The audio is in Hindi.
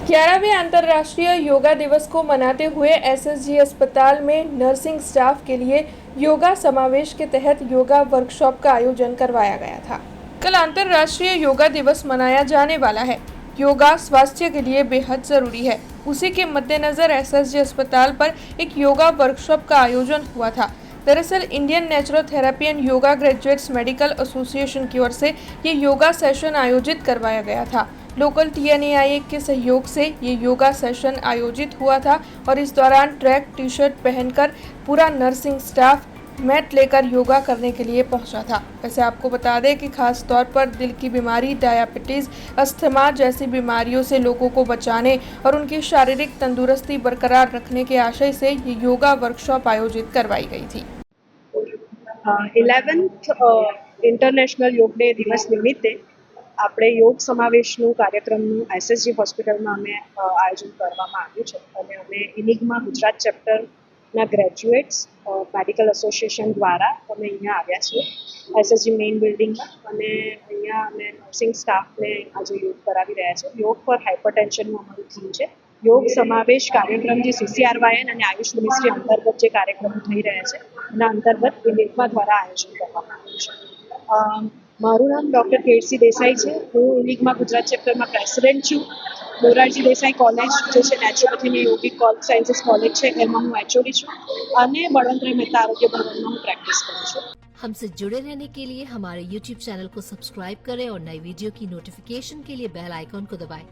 11वें अंतर्राष्ट्रीय योगा दिवस को मनाते हुए एसएसजी अस्पताल में नर्सिंग स्टाफ के लिए योगा समावेश के तहत योगा वर्कशॉप का आयोजन करवाया गया था। कल अंतर्राष्ट्रीय योगा दिवस मनाया जाने वाला है। योगा स्वास्थ्य के लिए बेहद जरूरी है। उसी के मद्देनजर एसएसजी अस्पताल पर एक योगा वर्कशॉप का आयोजन हुआ था। दरअसल Indian naturotherapy and yoga graduates medical association की ओर से ये योगा सेशन आयोजित करवाया गया था। लोकल टीएनएआई के सहयोग से ये योगा सेशन आयोजित हुआ था और इस दौरान ट्रैक टी शर्ट पहनकर पूरा नर्सिंग स्टाफ मैट लेकर योगा करने के लिए पहुंचा था। वैसे आपको बता दें कि खास तौर पर दिल की बीमारी, डायबिटीज, अस्थमा जैसी बीमारियों से लोगों को बचाने और उनकी शारीरिक तंदुरुस्ती बरकरार रखने के आशय से ये योगा वर्कशॉप आयोजित करवाई गई थी। 11th ઇન્ટરનેશનલ યોગ ડે દિવસ નિમિત્તે આપણે યોગ સમાવેશનું કાર્યક્રમનું એસએસજી હોસ્પિટલમાં અમે આયોજન કરવામાં આવ્યું છે અને અમે ઇનિગ્મા ગુજરાત ચેપ્ટરના ગ્રેજ્યુએટ્સ મેડિકલ એસોસિએશન દ્વારા અમે અહીંયા આવ્યા છીએ એસએસજી મેઇન બિલ્ડિંગમાં અને અહીંયા અમે નર્સિંગ સ્ટાફને આજે યોગ કરાવી રહ્યા છે। યોગ ફોર હાઇપરટેન્શનનું અમારું થીમ છે। યોગ સમાવેશ કાર્યક્રમ જે સીસીઆરવાયએન અને આયુષ મિનિસ્ટ્રી અંતર્ગત જે કાર્યક્રમો થઈ રહ્યા છે એના અંતર્ગત ઇનિગ્મા દ્વારા આયોજન કરવામાં આવ્યું છે। મારું નામ ડૉક્ટર કેળસી દેસાઈ છે। હું ઇનિગ્મા ગુજરાત ચેપ્ટરમાં પ્રેસિડેન્ટ છું। મોરારજી દેસાઈ કોલેજ જે છે નેચરોપેથીની યોગિક સાયન્સીસ કોલેજ છે એમાં હું એચઓડી છું અને બળવંતરાય મહેતા આરોગ્ય ભવનમાં હું પ્રેક્ટિસ કરું છું। हमसे जुड़े रहने के लिए हमारे YouTube चैनल को सब्सक्राइब करें और नई वीडियो की नोटिफिकेशन के लिए बेल आइकॉन को दबाएं।